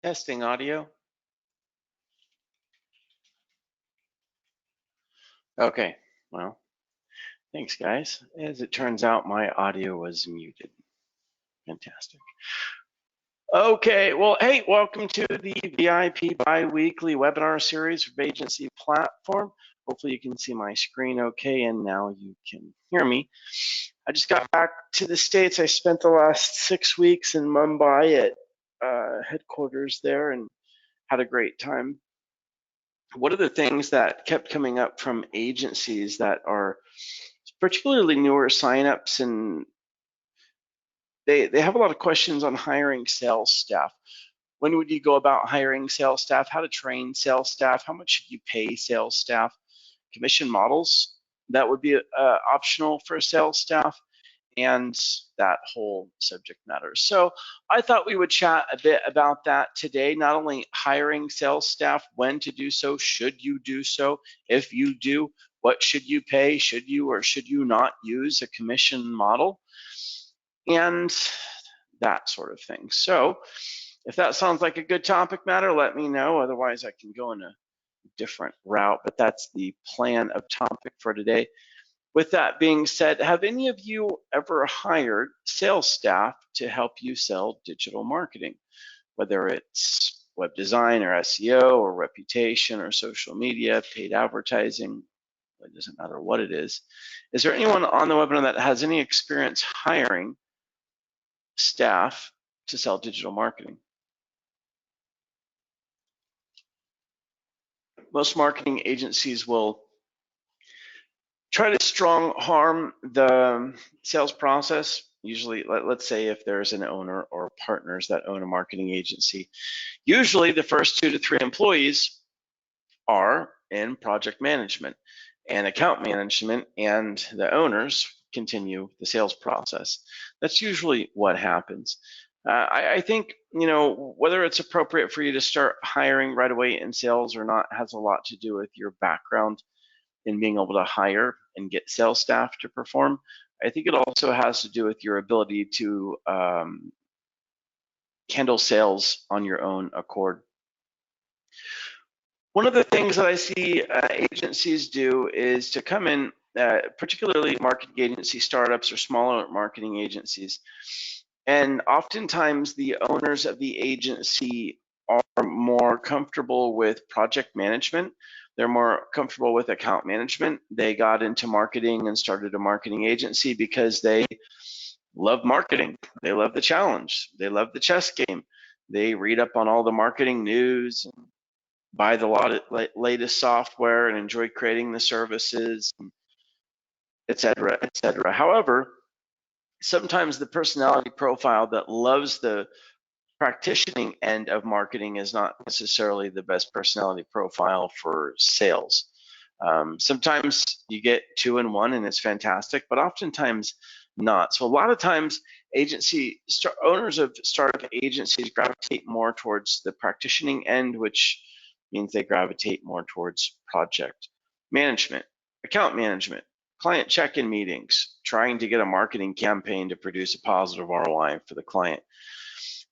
Testing audio. Okay, well, thanks guys. As it turns out, my audio was muted. Fantastic. Okay, well, hey, welcome to the VIP bi-weekly webinar series for Agency Platform. Hopefully you can see my screen okay, and now you can hear me. I just got back to the States. I spent the last 6 weeks in Mumbai at headquarters there and had a great time. One of the things that kept coming up from agencies that are particularly newer signups, and they have a lot of questions on hiring sales staff. When would you go about hiring sales staff? How to train sales staff? How much should you pay sales staff? Commission models, that would be optional for sales staff, and that whole subject matter. So I thought we would chat a bit about that today, not only hiring sales staff, when to do so, should you do so, if you do, what should you pay, should you or should you not use a commission model, and that sort of thing. So if that sounds like a good topic matter, let me know. Otherwise, I can go in a different route, but that's the plan of topic for today. With that being said, have any of you ever hired sales staff to help you sell digital marketing, whether it's web design or SEO or reputation or social media, paid advertising? It doesn't matter what it is. Is there anyone on the webinar that has any experience hiring staff to sell digital marketing? Most marketing agencies will try to strong arm the sales process. Usually, let's say if there's an owner or partners that own a marketing agency, usually the first 2 to 3 employees are in project management and account management, and the owners continue the sales process. That's usually what happens. I think, whether it's appropriate for you to start hiring right away in sales or not has a lot to do with your background in being able to hire and get sales staff to perform. I think it also has to do with your ability to handle sales on your own accord. One of the things that I see agencies do is to come in, particularly marketing agency startups or smaller marketing agencies, and oftentimes the owners of the agency are more comfortable with project management. They're more comfortable with account management. They got into marketing and started a marketing agency because they love marketing. They love the challenge. They love the chess game. They read up on all the marketing news and buy the latest software and enjoy creating the services, et cetera, et cetera. However, sometimes the personality profile that loves the practicing end of marketing is not necessarily the best personality profile for sales. Sometimes you get 2 in 1 and it's fantastic, but oftentimes not. So a lot of times owners of startup agencies gravitate more towards the practicing end, which means they gravitate more towards project management, account management, client check-in meetings, trying to get a marketing campaign to produce a positive ROI for the client,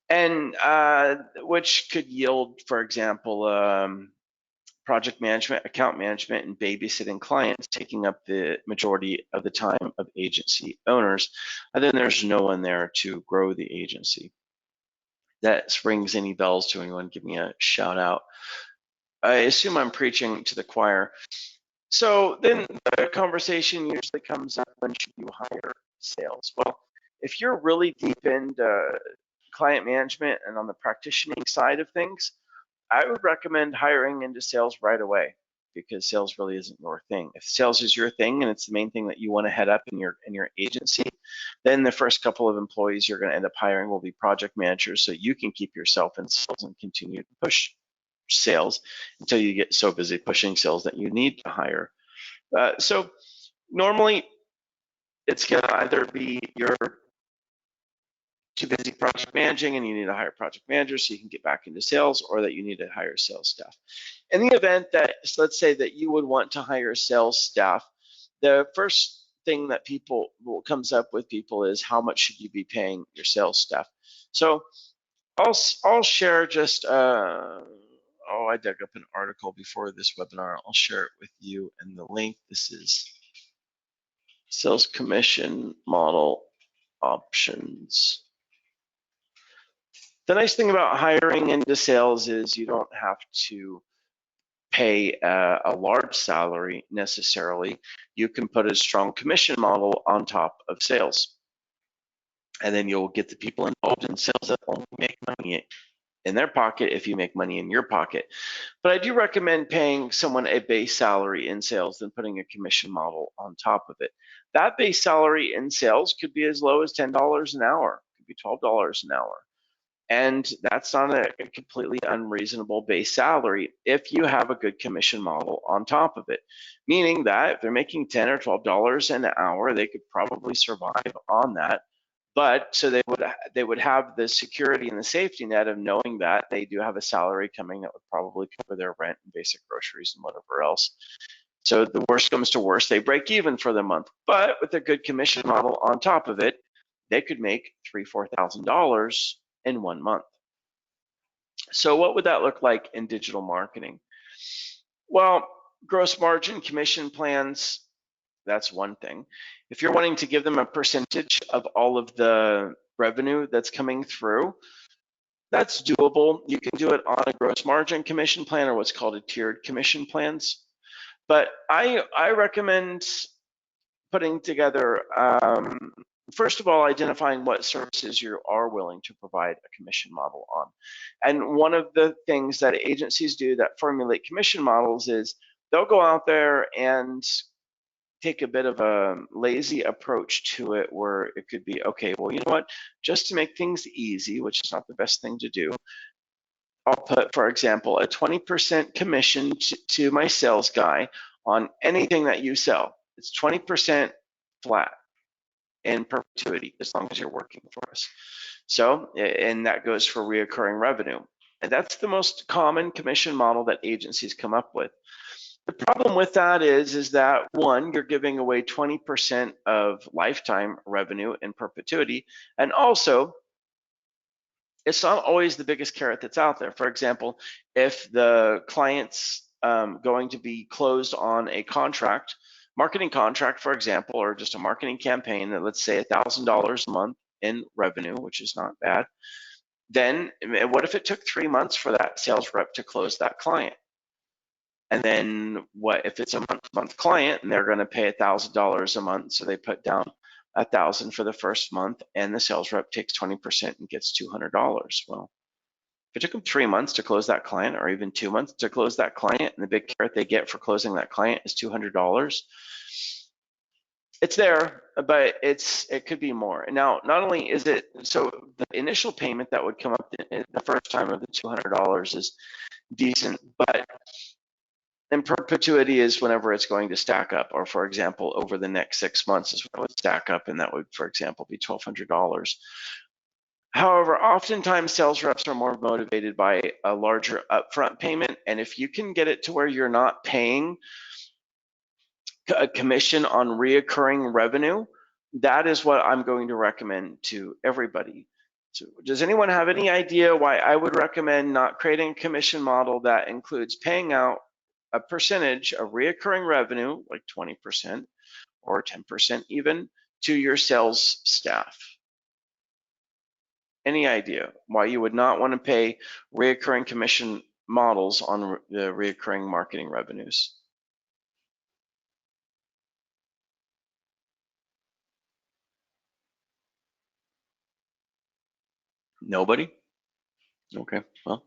and which could yield, for example, project management, account management, and babysitting clients taking up the majority of the time of agency owners, and then there's no one there to grow the agency. That rings any bells to anyone? Give me a shout out. I assume I'm preaching to the choir. So then the conversation usually comes up, when should you hire sales? Well, if you're really deep into client management and on the practicing side of things, I would recommend hiring into sales right away, because sales really isn't your thing. If sales is your thing and it's the main thing that you want to head up in your agency, then the first couple of employees you're going to end up hiring will be project managers, so you can keep yourself in sales and continue to push sales until you get so busy pushing sales that you need to hire. So normally it's going to either be you're too busy project managing and you need to hire project managers so you can get back into sales, or that you need to hire sales staff. In the event that, let's say that you would want to hire sales staff, the first thing that comes up with people is, how much should you be paying your sales staff? So I'll share just oh, I dug up an article before this webinar. I'll share it with you and the link. This is sales commission model options. The nice thing about hiring into sales is you don't have to pay a large salary necessarily. You can put a strong commission model on top of sales. And then you'll get the people involved in sales that only make money in their pocket if you make money in your pocket. But I do recommend paying someone a base salary in sales than putting a commission model on top of it. That base salary in sales could be as low as $10 an hour, could be $12 an hour. And that's not a completely unreasonable base salary if you have a good commission model on top of it. Meaning that if they're making $10 or $12 an hour, they could probably survive on that. But so they would have the security and the safety net of knowing that they do have a salary coming that would probably cover their rent and basic groceries and whatever else. So the worst comes to worst, they break even for the month. But with a good commission model on top of it, they could make $3,000, $4,000 in 1 month. So what would that look like in digital marketing? Well, gross margin commission plans, that's one thing. If you're wanting to give them a percentage of all of the revenue that's coming through, that's doable. You can do it on a gross margin commission plan or what's called a tiered commission plans. But I recommend putting together, first of all, identifying what services you are willing to provide a commission model on. And one of the things that agencies do that formulate commission models is they'll go out there and take a bit of a lazy approach to it where it could be, okay, well, you know what, just to make things easy, which is not the best thing to do, I'll put, for example, a 20% commission to my sales guy on anything that you sell. It's 20% flat in perpetuity as long as you're working for us. So, and that goes for reoccurring revenue. And that's the most common commission model that agencies come up with. The problem with that is that one, you're giving away 20% of lifetime revenue in perpetuity, and also it's not always the biggest carrot that's out there. For example, if the client's going to be closed on a contract, marketing contract, for example, or just a marketing campaign that, let's say, $1,000 a month in revenue, which is not bad, then what if it took 3 months for that sales rep to close that client? And then what if it's a month client and they're going to pay $1,000 a month, so they put down $1,000 for the first month, and the sales rep takes 20% and gets $200. Well, if it took them 3 months to close that client, or even 2 months to close that client, and the big carrot they get for closing that client is $200, it's there, but it could be more. Now, not only is it, so the initial payment that would come up the first time of the $200 is decent, but in perpetuity is whenever it's going to stack up, or for example, over the next 6 months is when it would stack up, and that would, for example, be $1,200. However, oftentimes sales reps are more motivated by a larger upfront payment, and if you can get it to where you're not paying a commission on reoccurring revenue, that is what I'm going to recommend to everybody. So does anyone have any idea why I would recommend not creating a commission model that includes paying out a percentage of reoccurring revenue, like 20% or 10% even, to your sales staff? Any idea why you would not want to pay reoccurring commission models on the reoccurring marketing revenues? Nobody? Okay, well,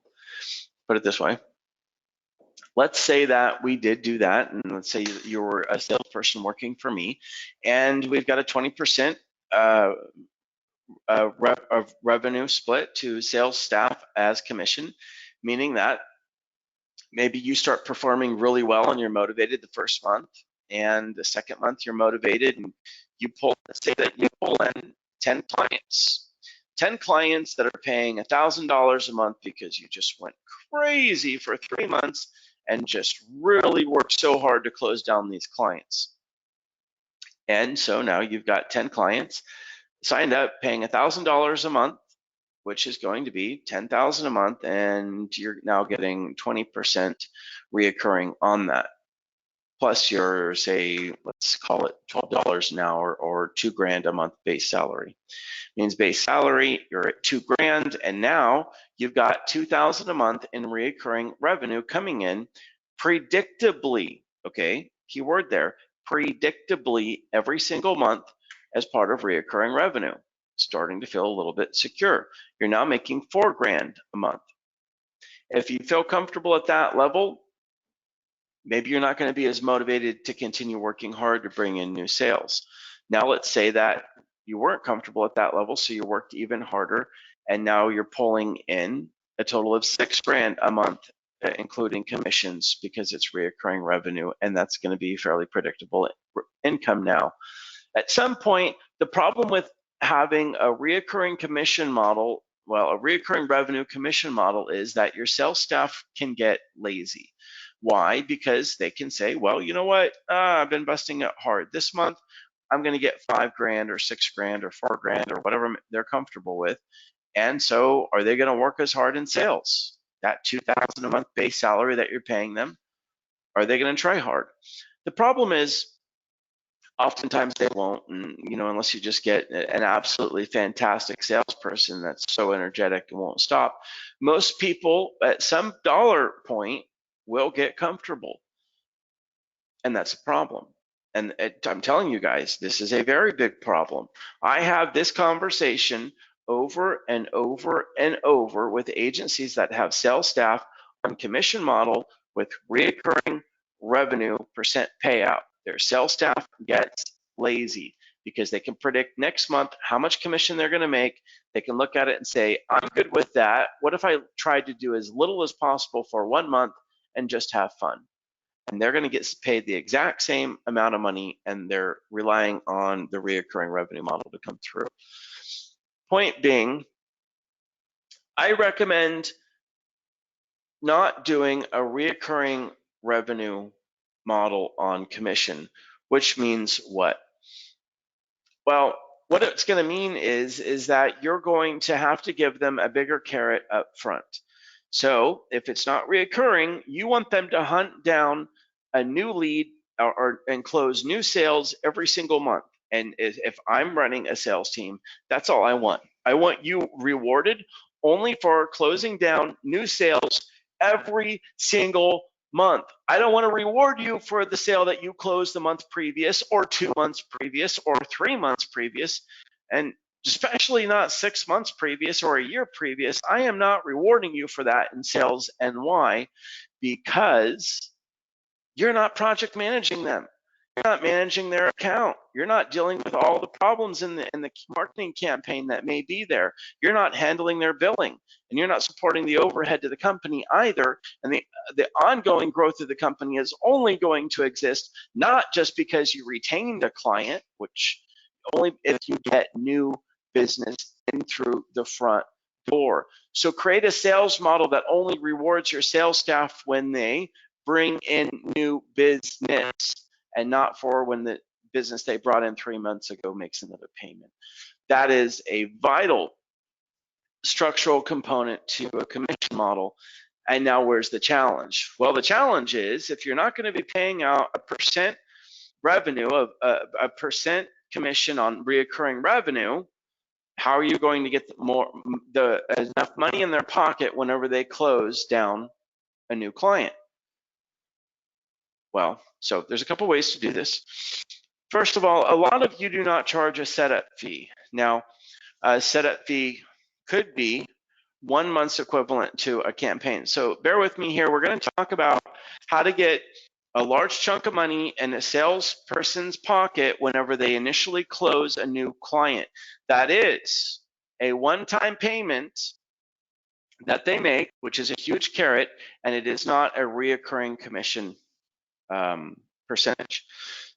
put it this way. Let's say that we did do that, and let's say you're a salesperson working for me, and we've got a 20% of revenue split to sales staff as commission, meaning that maybe you start performing really well and you're motivated the first month, and the second month you're motivated and you pull, let's say that you pull in 10 clients that are paying $1,000 a month because you just went crazy for 3 months and just really worked so hard to close down these clients. And so now you've got 10 clients signed up paying $1,000 a month which is going to be $10,000 a month, and you're now getting 20% reoccurring on that. Plus your, say, let's call it $12 an hour or $2,000 a month base salary. Means base salary, you're at $2,000, and now you've got $2,000 a month in reoccurring revenue coming in predictably, okay? Keyword there, predictably every single month as part of reoccurring revenue. Starting to feel a little bit secure. You're now making $4,000 a month. If you feel comfortable at that level, maybe you're not going to be as motivated to continue working hard to bring in new sales. Now let's say that you weren't comfortable at that level, so you worked even harder, and now you're pulling in a total of $6,000 a month, including commissions, because it's reoccurring revenue, and that's going to be fairly predictable income now. At some point, the problem with having a reoccurring commission model, well, a reoccurring revenue commission model, is that your sales staff can get lazy. Why? Because they can say, well, you know what? I've been busting it hard. This month, I'm going to get $5,000 or $6,000 or $4,000 or whatever they're comfortable with. And so are they going to work as hard in sales? That $2,000 a month base salary that you're paying them, are they going to try hard? The problem is, oftentimes they won't, and unless you just get an absolutely fantastic salesperson that's so energetic and won't stop. Most people at some dollar point will get comfortable, and that's a problem. And I'm telling you guys, this is a very big problem. I have this conversation over and over and over with agencies that have sales staff on commission model with recurring revenue percent payout. Their sales staff gets lazy because they can predict next month how much commission they're going to make. They can look at it and say, I'm good with that. What if I tried to do as little as possible for 1 month and just have fun? And they're going to get paid the exact same amount of money, and they're relying on the reoccurring revenue model to come through. Point being, I recommend not doing a reoccurring revenue model on commission, which means what? Well, what it's going to mean is that you're going to have to give them a bigger carrot up front. So if it's not reoccurring, you want them to hunt down a new lead and close new sales every single month. And if I'm running a sales team, that's all I want. I want you rewarded only for closing down new sales every single month. I don't want to reward you for the sale that you closed the month previous, or 2 months previous, or 3 months previous, and especially not 6 months previous or a year previous. I am not rewarding you for that in sales. And why? Because you're not project managing them. You're not managing their account. You're not dealing with all the problems in the marketing campaign that may be there. You're not handling their billing, and you're not supporting the overhead to the company either. And the ongoing growth of the company is only going to exist not just because you retained a client, which only if you get new business in through the front door. So create a sales model that only rewards your sales staff when they bring in new business, and not for when the business they brought in 3 months ago makes another payment. That is a vital structural component to a commission model. And now where's the challenge? Well, the challenge is, if you're not going to be paying out a percent revenue of a percent commission on reoccurring revenue, how are you going to get enough money in their pocket whenever they close down a new client? Well, so there's a couple ways to do this. First of all, a lot of you do not charge a setup fee. Now, a setup fee could be 1 month's equivalent to a campaign. So bear with me here. We're going to talk about how to get a large chunk of money in a salesperson's pocket whenever they initially close a new client. That is a one-time payment that they make, which is a huge carrot, and it is not a reoccurring commission percentage.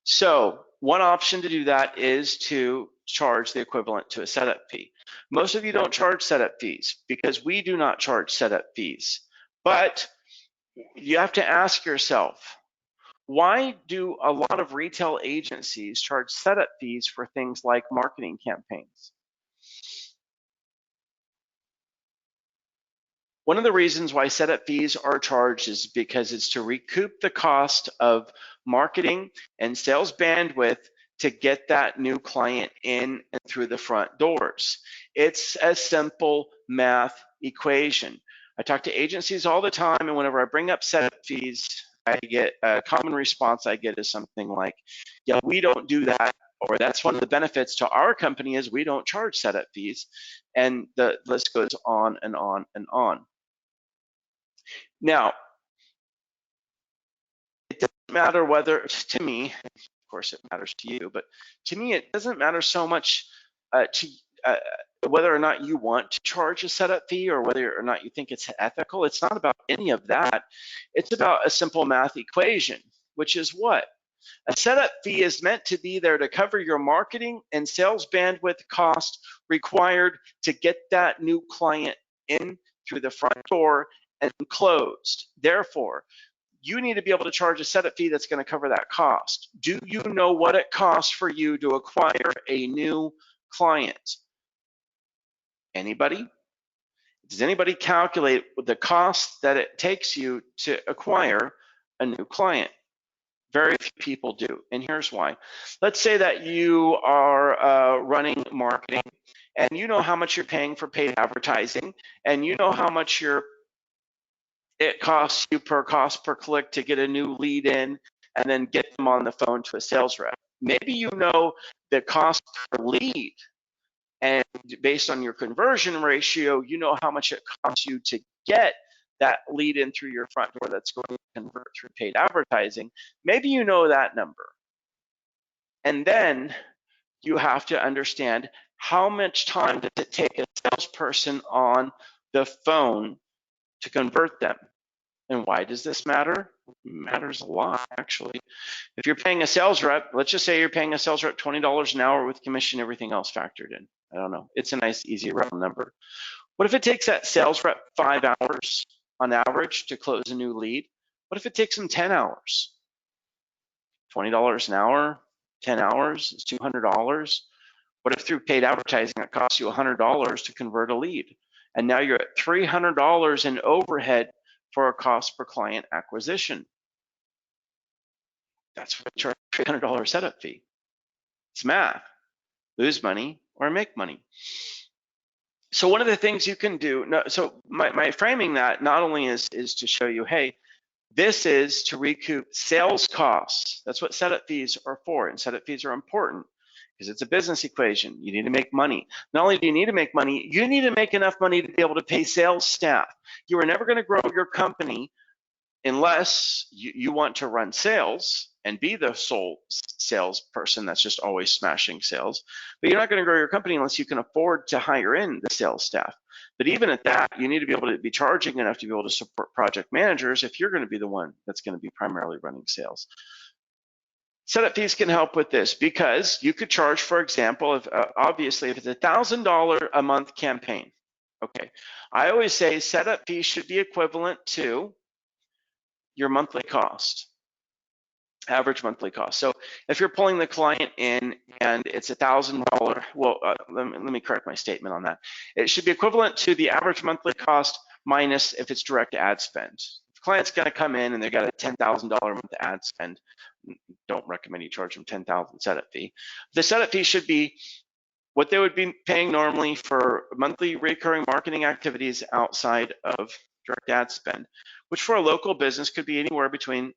So one option to do that is to charge the equivalent to a setup fee. Most of you don't charge setup fees because we do not charge setup fees. But you have to ask yourself, why do a lot of retail agencies charge setup fees for things like marketing campaigns? One of the reasons why setup fees are charged is because it's to recoup the cost of marketing and sales bandwidth to get that new client in and through the front doors. It's a simple math equation. I talk to agencies all the time, and whenever I bring up setup fees, I get a common response I get is something like, yeah, we don't do that, or that's one of the benefits to our company is we don't charge setup fees. And the list goes on and on and on. Now, it doesn't matter whether, to me, of course it matters to you, but to me it doesn't matter so much whether or not you want to charge a setup fee or whether or not you think it's ethical. It's not about any of that. It's about a simple math equation, which is what? A setup fee is meant to be there to cover your marketing and sales bandwidth cost required to get that new client in through the front door and closed. Therefore, you need to be able to charge a setup fee that's going to cover that cost. Do you know what it costs for you to acquire a new client? Anybody? Does anybody calculate the cost that it takes you to acquire a new client? Very few people do, and here's why. Let's say that you are running marketing, and you know how much you're paying for paid advertising, and you know how much it costs you per cost per click to get a new lead in and then get them on the phone to a sales rep. Maybe you know the cost per lead, and based on your conversion ratio, you know how much it costs you to get that lead in through your front door that's going to convert through paid advertising. Maybe you know that number. And then you have to understand how much time does it take a salesperson on the phone to convert them. And why does this matter? It matters a lot, actually. If you're paying a sales rep, let's just say you're paying a sales rep $20 an hour with commission, everything else factored in. I don't know. It's a nice, easy round number. What if it takes that sales rep 5 hours on average to close a new lead? What if it takes them 10 hours? $20 an hour, 10 hours is $200. What if through paid advertising it costs you $100 to convert a lead? And now you're at $300 in overhead for a cost per client acquisition. That's what I charge a $300 setup fee. It's math. Lose money or make money. So one of the things you can do, so my framing that not only is to show you, hey, this is to recoup sales costs. That's what setup fees are for, and setup fees are important because it's a business equation. You need to make money. Not only do you need to make money, you need to make enough money to be able to pay sales staff. You are never going to grow your company unless you want to run sales and be the sole salesperson that's just always smashing sales. But you're not going to grow your company unless you can afford to hire in the sales staff. But even at that, you need to be able to be charging enough to be able to support project managers if you're going to be the one that's going to be primarily running sales. Setup fees can help with this because you could charge, for example, if obviously if it's a $1,000 a month campaign. Okay, I always say setup fees should be equivalent to your monthly cost, average monthly cost. So if you're pulling the client in and it's $1,000, well, let me correct my statement on that. It should be equivalent to the average monthly cost minus if it's direct ad spend. If the client's going to come in and they've got a $10,000 a month ad spend, don't recommend you charge them $10,000 setup fee. The setup fee should be what they would be paying normally for monthly recurring marketing activities outside of direct ad spend, which for a local business could be anywhere between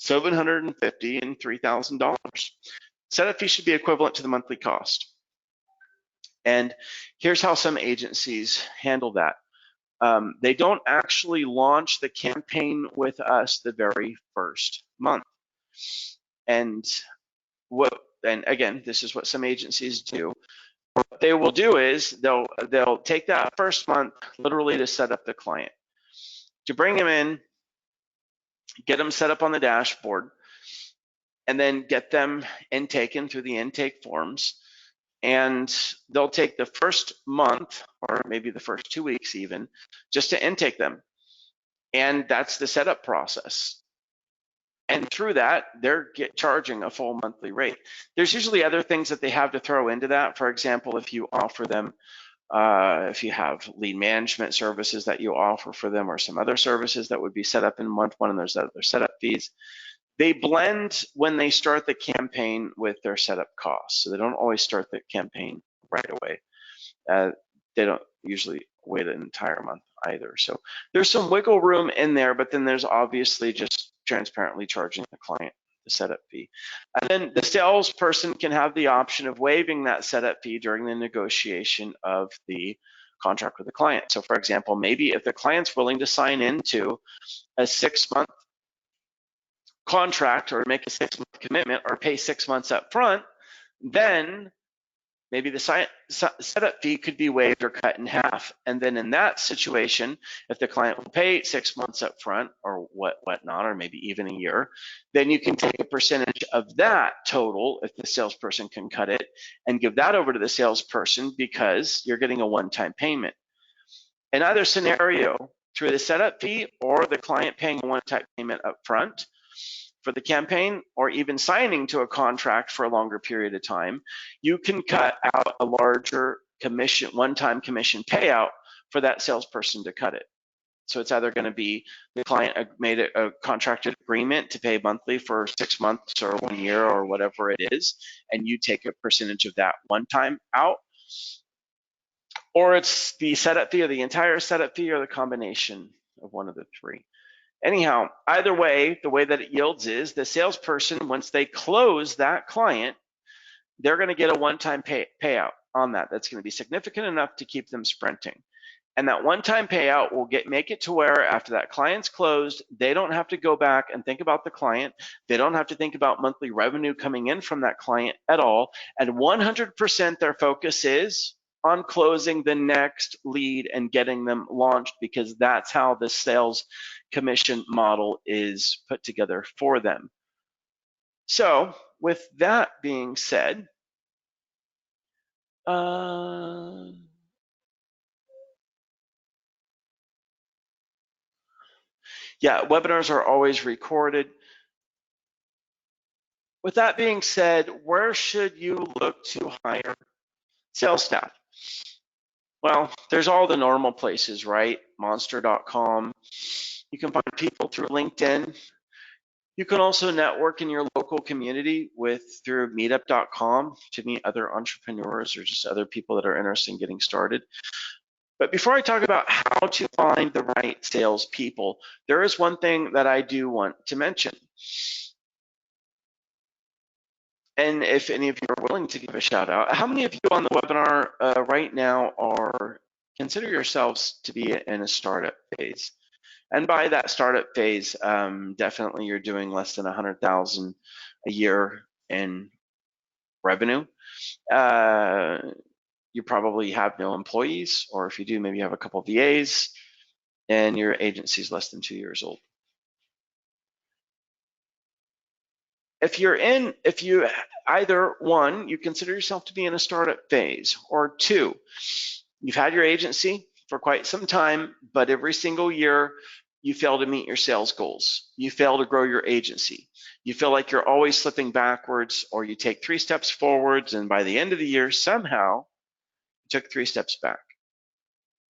$750 and $3,000. Setup fee should be equivalent to the monthly cost. And here's how some agencies handle that. They don't actually launch the campaign with us the very first month. And again, this is what some agencies do. What they will do is they'll take that first month literally to set up the client, to bring them in, get them set up on the dashboard, and then get them intaken through the intake forms. And they'll take the first month, or maybe the first 2 weeks even, just to intake them. And that's the setup process. And through that, they're charging a full monthly rate. There's usually other things that they have to throw into that. For example, if you offer them If you have lead management services that you offer for them or some other services that would be set up in month one and there's other setup fees, they blend when they start the campaign with their setup costs. So they don't always start the campaign right away. They don't usually wait an entire month either. So there's some wiggle room in there, but then there's obviously just transparently charging the client the setup fee. And then the salesperson can have the option of waiving that setup fee during the negotiation of the contract with the client. So for example, maybe if the client's willing to sign into a 6-month contract or make a 6-month commitment or pay 6 months up front, then maybe the setup fee could be waived or cut in half. And then in that situation, if the client will pay 6 months up front or whatnot, or maybe even a year, then you can take a percentage of that total, if the salesperson can cut it, and give that over to the salesperson because you're getting a one-time payment. In either scenario, through the setup fee or the client paying a one-time payment up front for the campaign, or even signing to a contract for a longer period of time, you can cut out a larger commission, one-time commission payout for that salesperson to cut it. So it's either going to be the client made a contracted agreement to pay monthly for 6 months or 1 year or whatever it is, and you take a percentage of that one time out, or it's the setup fee or the entire setup fee or the combination of one of the three. Anyhow, either way, the way that it yields is the salesperson, once they close that client, they're going to get a one-time payout on that. That's going to be significant enough to keep them sprinting. And that one-time payout will make it to where after that client's closed, they don't have to go back and think about the client. They don't have to think about monthly revenue coming in from that client at all. And 100% their focus is on closing the next lead and getting them launched, because that's how the sales commission model is put together for them. So with that being said, yeah, webinars are always recorded. With that being said, where should you look to hire sales staff? Well, there's all the normal places, right? Monster.com. You can find people through LinkedIn. You can also network in your local community through meetup.com to meet other entrepreneurs or just other people that are interested in getting started. But before I talk about how to find the right salespeople, there is one thing that I do want to mention. And if any of you are willing to give a shout out, how many of you on the webinar right now consider yourselves to be in a startup phase? And by that startup phase, definitely you're doing less than 100,000 a year in revenue. You probably have no employees, or if you do, maybe you have a couple of VAs, and your agency is less than 2 years old. If you either one, you consider yourself to be in a startup phase, or two, you've had your agency for quite some time, but every single year you fail to meet your sales goals. You fail to grow your agency. You feel like you're always slipping backwards, or you take 3 steps forwards, and by the end of the year, somehow you took 3 steps back.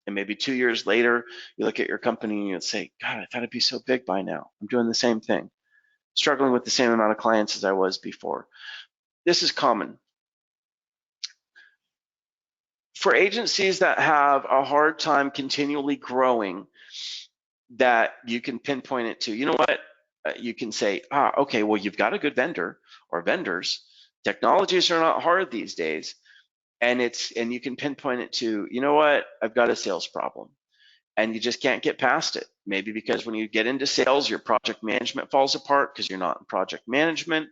And maybe 2 years later, you look at your company and you'd say, God, I thought it'd be so big by now. I'm doing the same thing, struggling with the same amount of clients as I was before. This is common. For agencies that have a hard time continually growing, that you can pinpoint it to, you know what? You can say, okay, well, you've got a good vendor or vendors. Technologies are not hard these days. And you can pinpoint it to, you know what? I've got a sales problem. And you just can't get past it. Maybe because when you get into sales, your project management falls apart because you're not in project management.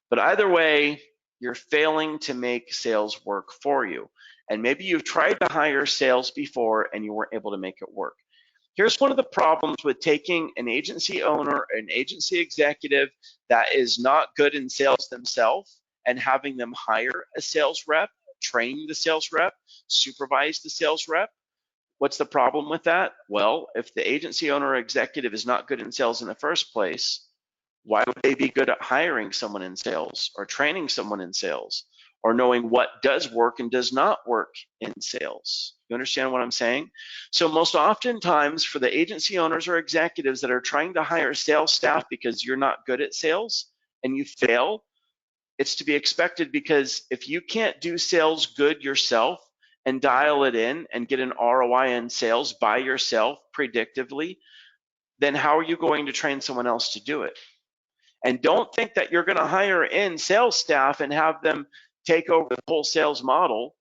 But either way, you're failing to make sales work for you. And maybe you've tried to hire sales before and you weren't able to make it work. Here's one of the problems with taking an agency owner, an agency executive that is not good in sales themselves, and having them hire a sales rep, train the sales rep, supervise the sales rep. What's the problem with that? Well, if the agency owner or executive is not good in sales in the first place, why would they be good at hiring someone in sales or training someone in sales or knowing what does work and does not work in sales. You understand what I'm saying? So most oftentimes for the agency owners or executives that are trying to hire sales staff because you're not good at sales and you fail, it's to be expected, because if you can't do sales good yourself and dial it in and get an ROI in sales by yourself predictively, then how are you going to train someone else to do it? And don't think that you're going to hire in sales staff and have them take over the whole sales model,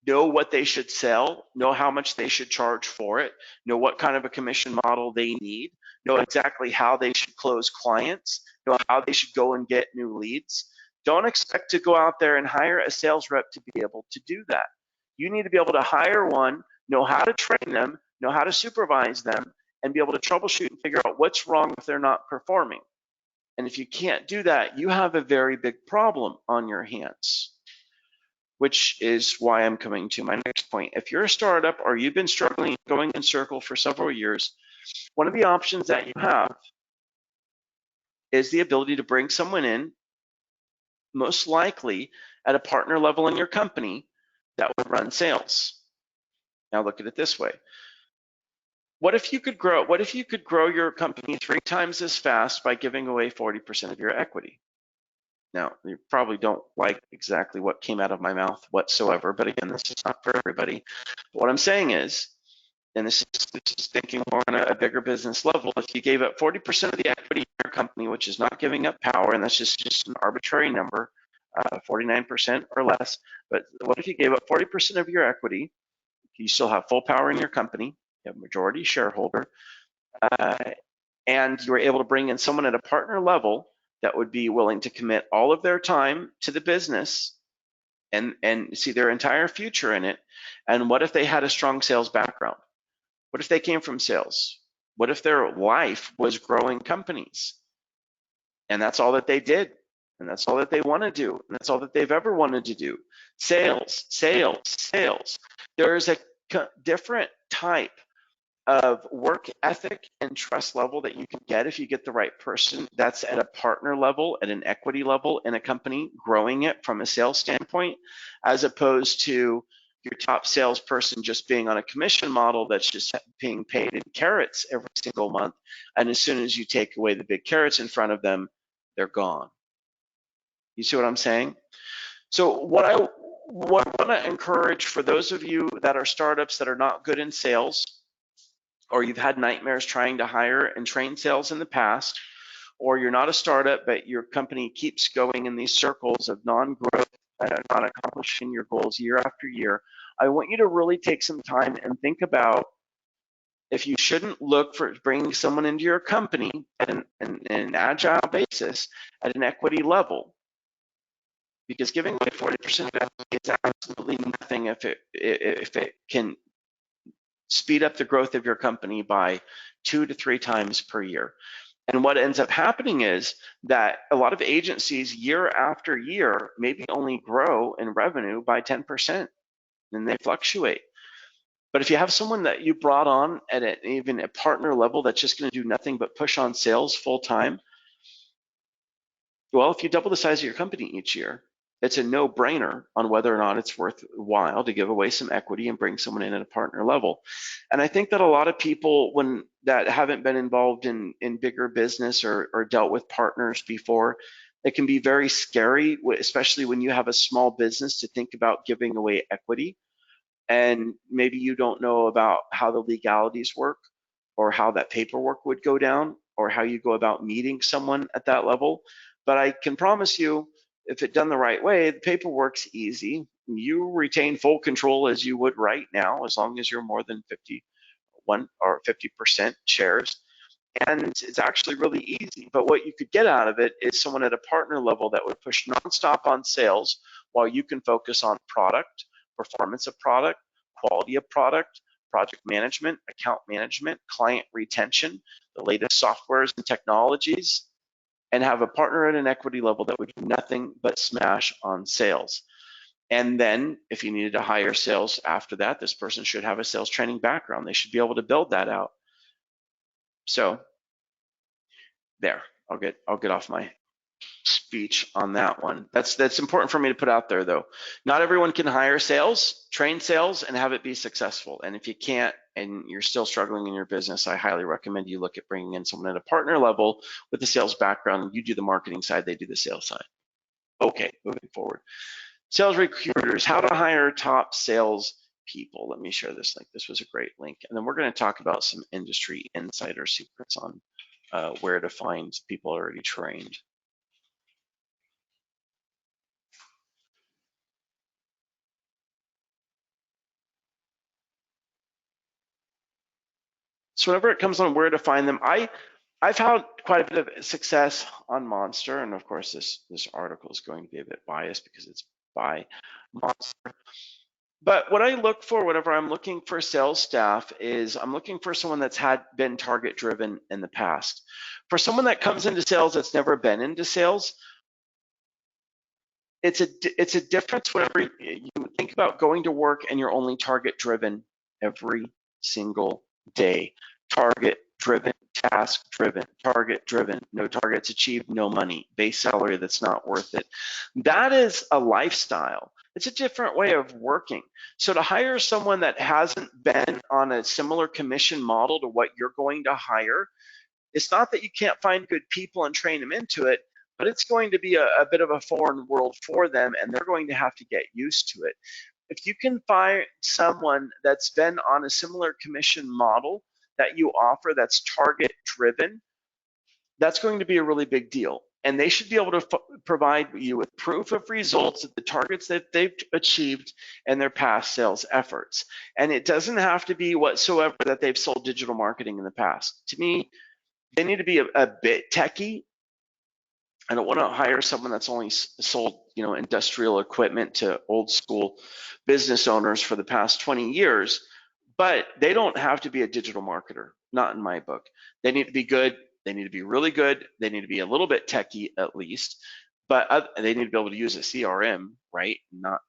know what they should sell, know how much they should charge for it, know what kind of a commission model they need, know exactly how they should close clients, know how they should go and get new leads. Don't expect to go out there and hire a sales rep to be able to do that. You need to be able to hire one, know how to train them, know how to supervise them, and be able to troubleshoot and figure out what's wrong if they're not performing. And if you can't do that, you have a very big problem on your hands, which is why I'm coming to my next point. If you're a startup or you've been struggling going in circles for several years, one of the options that you have is the ability to bring someone in, most likely at a partner level in your company, that would run sales. Now look at it this way. What if you could grow your company 3 times as fast by giving away 40% of your equity? Now, you probably don't like exactly what came out of my mouth whatsoever, but again, this is not for everybody. But what I'm saying is, and this is thinking more on a bigger business level, if you gave up 40% of the equity in your company, which is not giving up power, and that's just an arbitrary number, 49% or less, but what if you gave up 40% of your equity? You still have full power in your company, you have majority shareholder, and you were able to bring in someone at a partner level that would be willing to commit all of their time to the business and see their entire future in it. And what if they had a strong sales background? What if they came from sales? What if their life was growing companies? And that's all that they did. And that's all that they want to do. And that's all that they've ever wanted to do. Sales, sales, sales. There is a different type of work ethic and trust level that you can get if you get the right person that's at a partner level, at an equity level in a company, growing it from a sales standpoint, as opposed to your top salesperson just being on a commission model that's just being paid in carrots every single month. And as soon as you take away the big carrots in front of them, they're gone. You see what I'm saying? So what I want to encourage for those of you that are startups that are not good in sales, or you've had nightmares trying to hire and train sales in the past, or you're not a startup, but your company keeps going in these circles of non-growth, not accomplishing your goals year after year, I want you to really take some time and think about if you shouldn't look for bringing someone into your company at an agile basis at an equity level. Because giving away 40% of equity is absolutely nothing if it can speed up the growth of your company by 2 to 3 times per year. And what ends up happening is that a lot of agencies year after year maybe only grow in revenue by 10%, and they fluctuate. But if you have someone that you brought on at even a partner level that's just going to do nothing but push on sales full time, well, if you double the size of your company each year, it's a no-brainer on whether or not it's worthwhile to give away some equity and bring someone in at a partner level. And I think that a lot of people that haven't been involved in bigger business or dealt with partners before, it can be very scary, especially when you have a small business, to think about giving away equity. And maybe you don't know about how the legalities work, or how that paperwork would go down, or how you go about meeting someone at that level. But I can promise you, if it's done the right way, the paperwork's easy. You retain full control as you would right now, as long as you're more than 51 or 50% shares. And it's actually really easy. But what you could get out of it is someone at a partner level that would push nonstop on sales while you can focus on product, performance of product, quality of product, project management, account management, client retention, the latest softwares and technologies, and have a partner at an equity level that would do nothing but smash on sales. And then if you needed to hire sales after that, this person should have a sales training background. They should be able to build that out. So there, I'll get off my speech on that one. That's important for me to put out there, though. Not everyone can hire sales, train sales, and have it be successful. And if you can't and you're still struggling in your business, I highly recommend you look at bringing in someone at a partner level with a sales background. You do the marketing side, they do the sales side. Okay, moving forward. Sales recruiters, how to hire top sales people. Let me share this link. This was a great link. And then we're going to talk about some industry insider secrets on where to find people already trained. So whenever it comes on where to find them, I've had quite a bit of success on Monster, and of course this article is going to be a bit biased because it's by Monster. But what I look for whenever I'm looking for sales staff is I'm looking for someone that's been target driven in the past. For someone that comes into sales that's never been into sales, it's a difference whenever you think about going to work and you're only target driven every single day. Target driven, task driven, target driven, no targets achieved, no money, base salary that's not worth it. That is a lifestyle. It's a different way of working. So to hire someone that hasn't been on a similar commission model to what you're going to hire, it's not that you can't find good people and train them into it, but it's going to be a bit of a foreign world for them, and they're going to have to get used to it. If you can find someone that's been on a similar commission model that you offer that's target driven, that's going to be a really big deal. And they should be able to provide you with proof of results of the targets that they've achieved in their past sales efforts. And it doesn't have to be whatsoever that they've sold digital marketing in the past. To me, they need to be a bit techy. I don't want to hire someone that's only sold, industrial equipment to old school business owners for the past 20 years, but they don't have to be a digital marketer, not in my book. They need to be good. They need to be really good. They need to be a little bit techy at least, but they need to be able to use a CRM, right? Not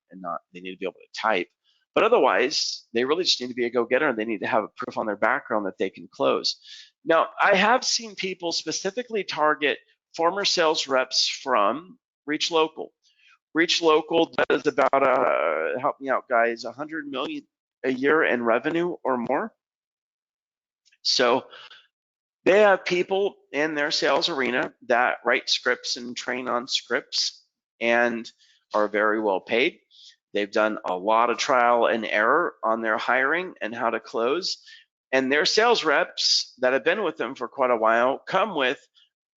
they need to be able to type. But otherwise, they really just need to be a go-getter, and they need to have a proof on their background that they can close. Now, I have seen people specifically target former sales reps from Reach Local. Reach Local does about, help me out guys, 100 million a year in revenue or more. So they have people in their sales arena that write scripts and train on scripts and are very well paid. They've done a lot of trial and error on their hiring and how to close. And their sales reps that have been with them for quite a while come with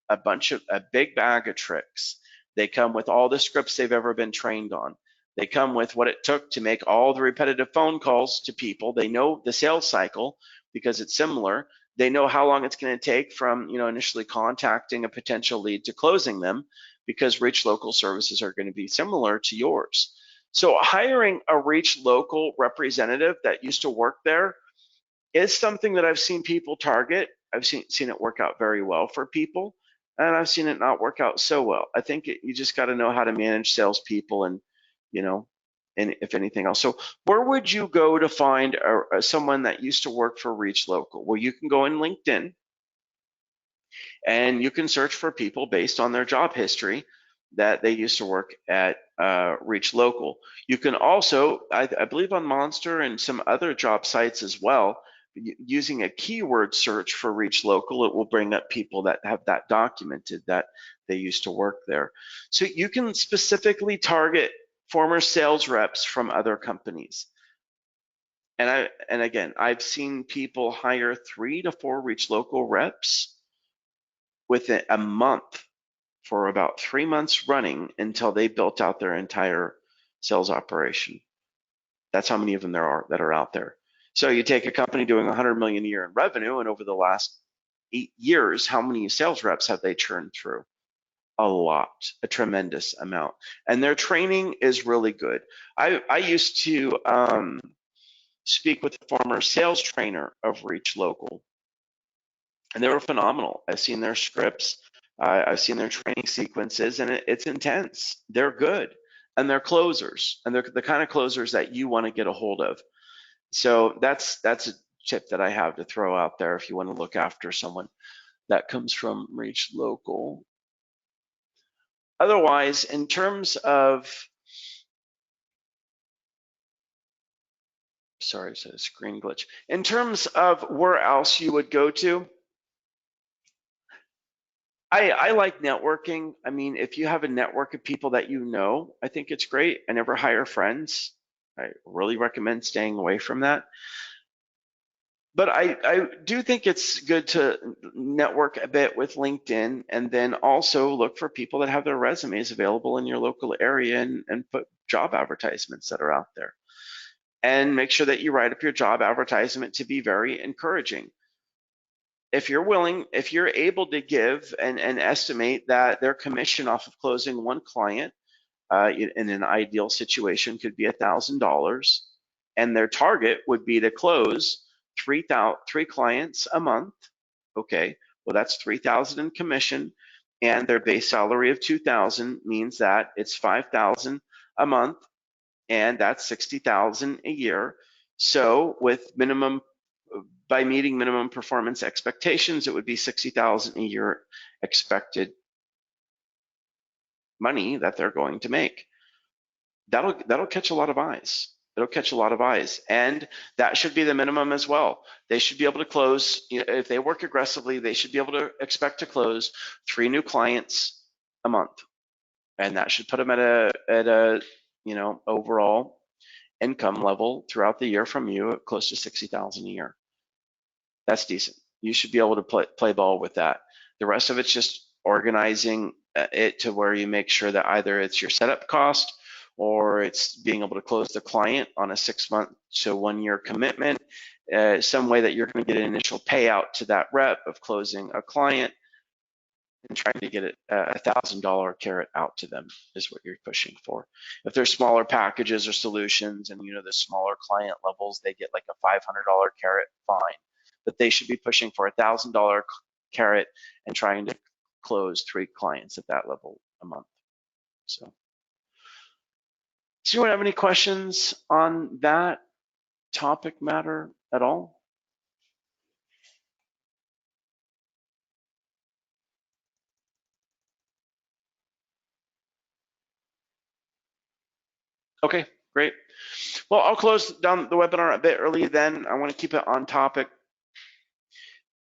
a big bag of tricks. They come with all the scripts they've ever been trained on. They come with what it took to make all the repetitive phone calls to people. They know the sales cycle because it's similar. They know how long it's going to take from initially contacting a potential lead to closing them, because Reach Local services are going to be similar to yours. So hiring a Reach Local representative that used to work there is something that I've seen people target. I've seen it work out very well for people, and I've seen it not work out so well. I think you just got to know how to manage salespeople, and and if anything else. So where would you go to find someone that used to work for Reach Local? Well, you can go in LinkedIn, and you can search for people based on their job history that they used to work at Reach Local. You can also, I believe on Monster and some other job sites as well, using a keyword search for Reach Local, it will bring up people that have that documented that they used to work there. So you can specifically target former sales reps from other companies. And again, I've seen people hire 3 to 4 Reach Local reps within a month for about 3 months running until they built out their entire sales operation. That's how many of them there are that are out there. So you take a company doing 100 million a year in revenue, and over the last 8 years, how many sales reps have they churned through? A lot, a tremendous amount. And their training is really good. I used to speak with the former sales trainer of Reach Local, and they were phenomenal. I've seen their scripts, I've seen their training sequences, and it's intense. They're good, and they're closers, and they're the kind of closers that you want to get a hold of. So that's a tip that I have to throw out there if you want to look after someone that comes from Reach Local. Otherwise, in terms of, sorry, it's a screen glitch. In terms of where else you would go to, I like networking. I mean, if you have a network of people that you know, I think it's great. I never hire friends. I really recommend staying away from that. But I do think it's good to network a bit with LinkedIn and then also look for people that have their resumes available in your local area and put job advertisements that are out there. And make sure that you write up your job advertisement to be very encouraging. If you're willing, if you're able to give and estimate that their commission off of closing one client in an ideal situation could be $1,000, and their target would be to close three clients a month. Okay, well that's 3,000 in commission, and their base salary of 2,000 means that it's 5,000 a month, and that's 60,000 a year. So with by meeting minimum performance expectations, it would be 60,000 a year expected money that they're going to make. That'll catch a lot of eyes. It'll catch a lot of eyes, and that should be the minimum as well. They should be able to close, if they work aggressively, they should be able to expect to close 3 new clients a month, and that should put them at a overall income level throughout the year from you at close to 60,000 a year. That's decent. You should be able to play ball with that. The rest of it's just organizing it to where you make sure that either it's your setup cost or it's being able to close the client on a 6-month to 1-year commitment, some way that you're going to get an initial payout to that rep of closing a client and trying to get it $1,000 carrot out to them is what you're pushing for. If there's smaller packages or solutions and the smaller client levels, they get like a $500 carrot, fine. But they should be pushing for $1,000 carrot and trying to close 3 clients at that level a month. So, does anyone have any questions on that topic matter at all? Okay, great. Well, I'll close down the webinar a bit early then. I want to keep it on topic.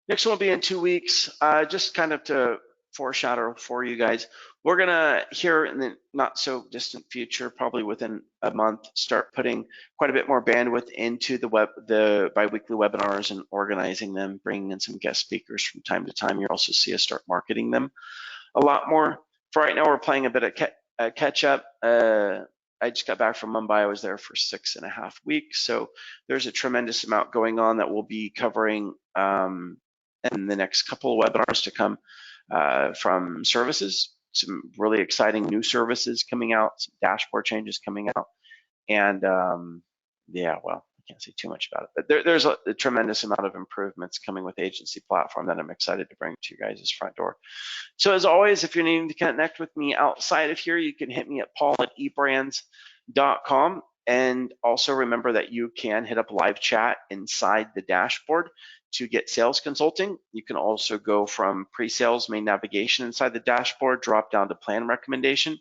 Next one will be in 2 weeks. Just kind of to foreshadow for you guys, we're gonna here in the not so distant future, probably within a month, start putting quite a bit more bandwidth into the bi-weekly webinars and organizing them, bringing in some guest speakers from time to time. You'll also see us start marketing them a lot more. For right now, we're playing a bit of catch up. I just got back from Mumbai. I was there for 6.5 weeks, so there's a tremendous amount going on that we'll be covering in the next couple of webinars to come from services. Some really exciting new services coming out, some dashboard changes coming out, and yeah, well, I can't say too much about it, but there's a tremendous amount of improvements coming with Agency Platform that I'm excited to bring to you guys' front door. So as always, if you're needing to connect with me outside of here, you can hit me at paul@ebrands.com. And also remember that you can hit up live chat inside the dashboard to get sales consulting. You can also go from pre-sales main navigation inside the dashboard, drop down to plan recommendation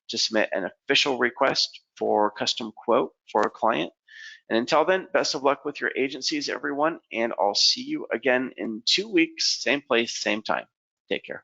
to submit an official request for custom quote for a client. And until then, best of luck with your agencies, everyone, and I'll see you again in 2 weeks, same place, same time. Take care.